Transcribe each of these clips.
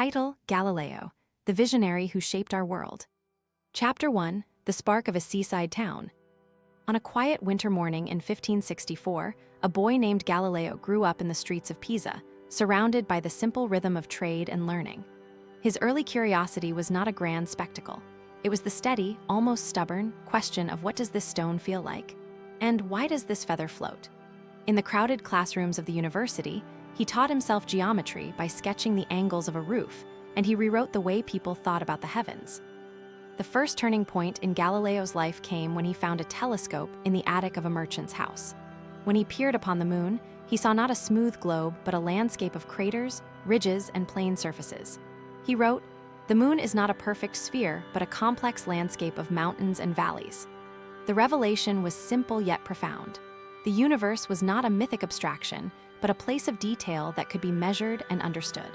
Title: Galileo, the visionary who shaped our world. Chapter 1: The spark of a seaside town. On a quiet winter morning in 1564, a boy named Galileo grew up in the streets of Pisa, surrounded by the simple rhythm of trade and learning. His early curiosity was not a grand spectacle. It was the steady, almost stubborn, question of what does this stone feel like? And why does this feather float? In the crowded classrooms of the university, he taught himself geometry by sketching the angles of a roof, and he rewrote the way people thought about the heavens. The first turning point in Galileo's life came when he found a telescope in the attic of a merchant's house. When he peered upon the moon, he saw not a smooth globe, but a landscape of craters, ridges, and plane surfaces. He wrote, "The moon is not a perfect sphere, but a complex landscape of mountains and valleys." The revelation was simple yet profound. The universe was not a mythic abstraction, but a place of detail that could be measured and understood.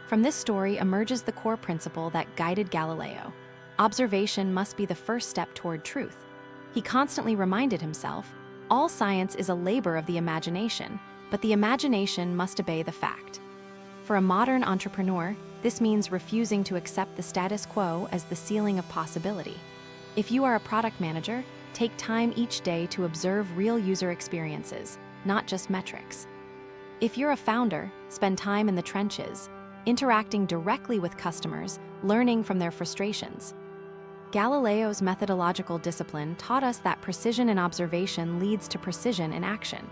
From this story emerges the core principle that guided Galileo: observation must be the first step toward truth. He constantly reminded himself, all science is a labor of the imagination, but the imagination must obey the fact. For a modern entrepreneur, this means refusing to accept the status quo as the ceiling of possibility. If you are a product manager, take time each day to observe real user experiences, not just metrics. If you're a founder, spend time in the trenches, interacting directly with customers, learning from their frustrations. Galileo's methodological discipline taught us that precision in observation leads to precision in action.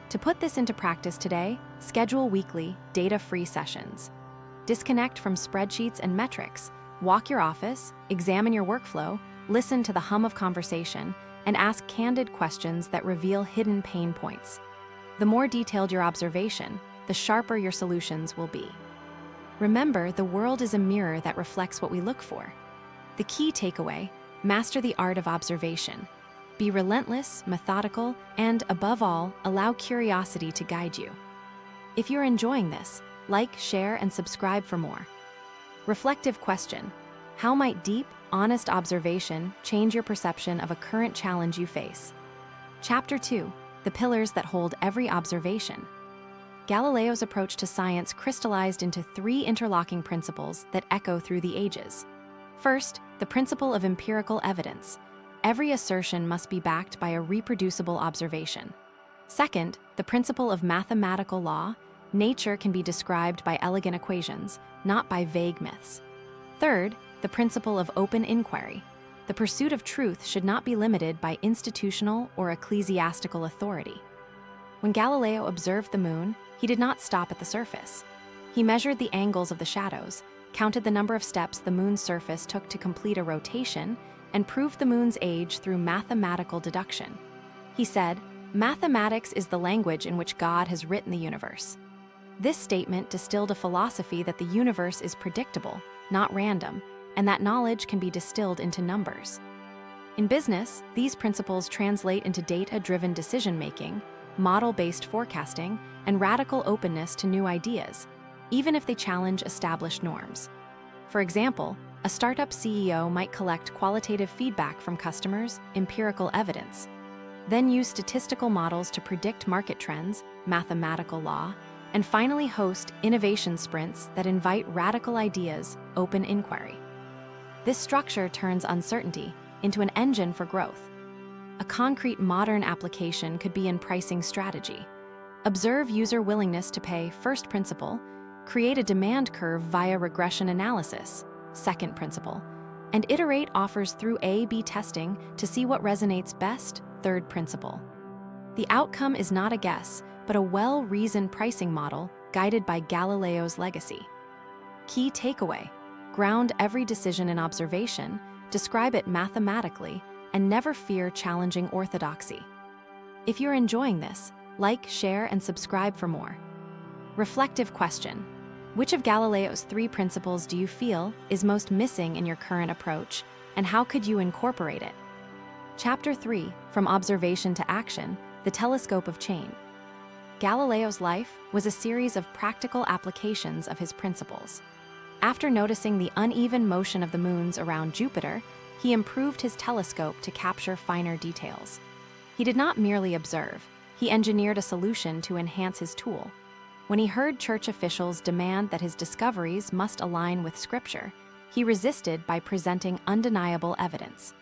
To put this into practice today, schedule weekly, data-free sessions. Disconnect from spreadsheets and metrics, walk your office, examine your workflow, listen to the hum of conversation, and ask candid questions that reveal hidden pain points. The more detailed your observation, the sharper your solutions will be. Remember, the world is a mirror that reflects what we look for. The key takeaway: master the art of observation. Be relentless, methodical, and, above all, allow curiosity to guide you. If you're enjoying this, like, share, and subscribe for more. Reflective question: how might deep, honest observation change your perception of a current challenge you face? Chapter 2: The pillars that hold every observation. Galileo's approach to science crystallized into three interlocking principles that echo through the ages. First, the principle of empirical evidence. Every assertion must be backed by a reproducible observation. Second, the principle of mathematical law. Nature can be described by elegant equations, not by vague myths. Third, the principle of open inquiry. The pursuit of truth should not be limited by institutional or ecclesiastical authority. When Galileo observed the moon, he did not stop at the surface. He measured the angles of the shadows, counted the number of steps the moon's surface took to complete a rotation, and proved the moon's age through mathematical deduction. He said, "Mathematics is the language in which God has written the universe." This statement distilled a philosophy that the universe is predictable, not random, and that knowledge can be distilled into numbers. In business, these principles translate into data-driven decision-making, model-based forecasting, and radical openness to new ideas, even if they challenge established norms. For example, a startup CEO might collect qualitative feedback from customers, empirical evidence, then use statistical models to predict market trends, mathematical law, and finally host innovation sprints that invite radical ideas, open inquiry. This structure turns uncertainty into an engine for growth. A concrete modern application could be in pricing strategy. Observe user willingness to pay, first principle, create a demand curve via regression analysis, second principle, and iterate offers through A/B testing to see what resonates best, third principle. The outcome is not a guess, but a well-reasoned pricing model guided by Galileo's legacy. Key takeaway: ground every decision in observation, describe it mathematically, and never fear challenging orthodoxy. If you're enjoying this, like, share, and subscribe for more. Reflective question: which of Galileo's three principles do you feel is most missing in your current approach, and how could you incorporate it? Chapter 3: From Observation to Action, the Telescope of Change. Galileo's life was a series of practical applications of his principles. After noticing the uneven motion of the moons around Jupiter, he improved his telescope to capture finer details. He did not merely observe, he engineered a solution to enhance his tool. When he heard church officials demand that his discoveries must align with Scripture, he resisted by presenting undeniable evidence.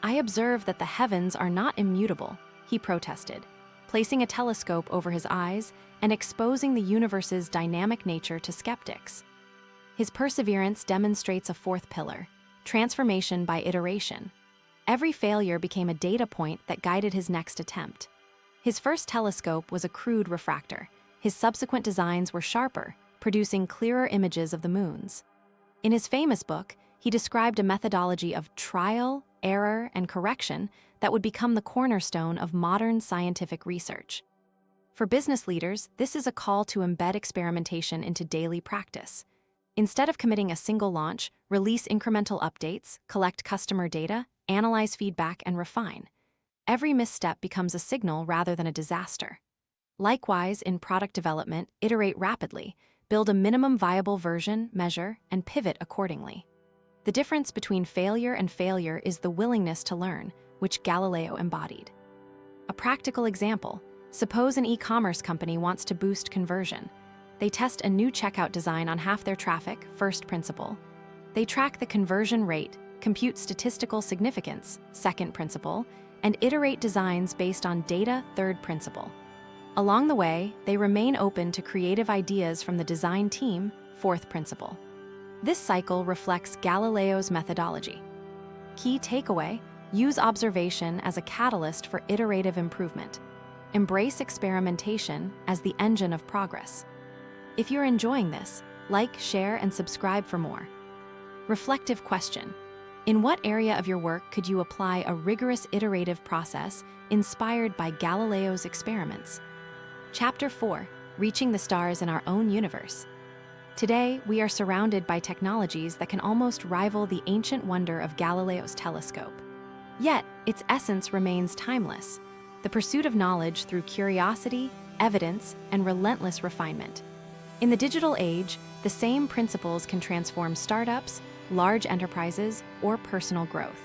"I observe that the heavens are not immutable," he protested, placing a telescope over his eyes and exposing the universe's dynamic nature to skeptics. His perseverance demonstrates a fourth pillar: transformation by iteration. Every failure became a data point that guided his next attempt. His first telescope was a crude refractor. His subsequent designs were sharper, producing clearer images of the moons. In his famous book, he described a methodology of trial, error, and correction that would become the cornerstone of modern scientific research. For business leaders, this is a call to embed experimentation into daily practice. Instead of committing a single launch, release incremental updates, collect customer data, analyze feedback, and refine. Every misstep becomes a signal rather than a disaster. Likewise, in product development, iterate rapidly, build a minimum viable version, measure, and pivot accordingly. The difference between failure and failure is the willingness to learn, which Galileo embodied. A practical example: suppose an e-commerce company wants to boost conversion. They test a new checkout design on half their traffic, first principle. They track the conversion rate, compute statistical significance, second principle, and iterate designs based on data, third principle. Along the way, they remain open to creative ideas from the design team, fourth principle. This cycle reflects Galileo's methodology. Key takeaway: use observation as a catalyst for iterative improvement. Embrace experimentation as the engine of progress. If you're enjoying this, like, share, and subscribe for more. Reflective question: in what area of your work could you apply a rigorous iterative process inspired by Galileo's experiments? Chapter 4: Reaching the Stars in Our Own Universe. Today, we are surrounded by technologies that can almost rival the ancient wonder of Galileo's telescope. Yet, its essence remains timeless: the pursuit of knowledge through curiosity, evidence, and relentless refinement. In the digital age, the same principles can transform startups, large enterprises, or personal growth.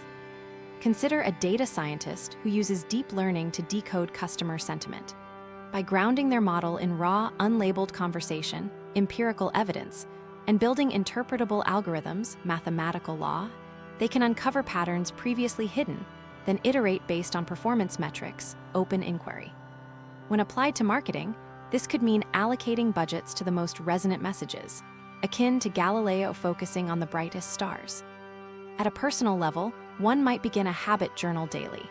Consider a data scientist who uses deep learning to decode customer sentiment. By grounding their model in raw, unlabeled conversation, empirical evidence, and building interpretable algorithms, mathematical law, they can uncover patterns previously hidden, then iterate based on performance metrics, open inquiry. When applied to marketing, this could mean allocating budgets to the most resonant messages, akin to Galileo focusing on the brightest stars. At a personal level, one might begin a habit journal daily.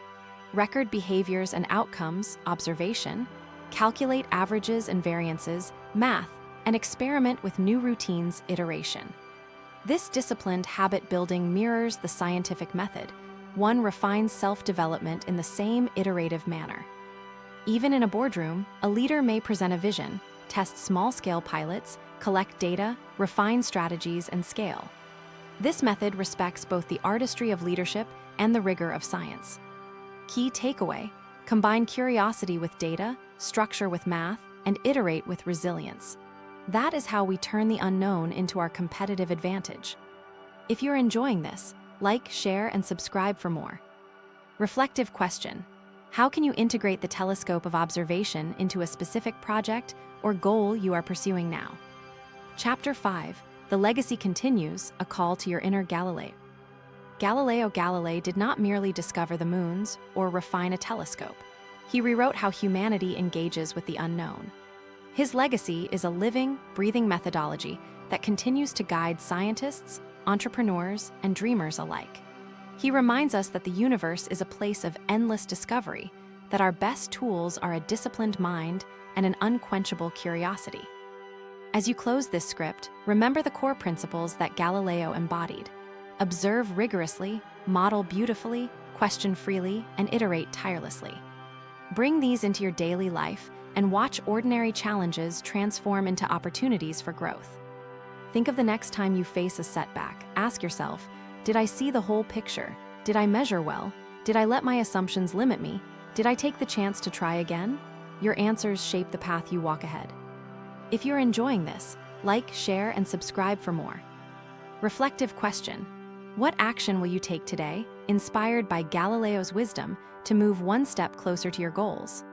Record behaviors and outcomes, observation, calculate averages and variances, math, and experiment with new routines, iteration. This disciplined habit building mirrors the scientific method. One refines self-development in the same iterative manner. Even in a boardroom, a leader may present a vision, test small-scale pilots, collect data, refine strategies, and scale. This method respects both the artistry of leadership and the rigor of science. Key takeaway: combine curiosity with data, structure with math, and iterate with resilience. That is how we turn the unknown into our competitive advantage. If you're enjoying this, like, share, and subscribe for more. Reflective question: how can you integrate the telescope of observation into a specific project or goal you are pursuing now? Chapter 5: The Legacy Continues, a Call to Your Inner Galilei. Galileo Galilei did not merely discover the moons or refine a telescope. He rewrote how humanity engages with the unknown. His legacy is a living, breathing methodology that continues to guide scientists, entrepreneurs, and dreamers alike. He reminds us that the universe is a place of endless discovery, that our best tools are a disciplined mind and an unquenchable curiosity. As you close this script, remember the core principles that Galileo embodied. Observe rigorously, model beautifully, question freely, and iterate tirelessly. Bring these into your daily life and watch ordinary challenges transform into opportunities for growth. Think of the next time you face a setback. Ask yourself, did I see the whole picture? Did I measure well? Did I let my assumptions limit me? Did I take the chance to try again? Your answers shape the path you walk ahead. If you're enjoying this, like, share, and subscribe for more. Reflective question: what action will you take today, inspired by Galileo's wisdom, to move one step closer to your goals?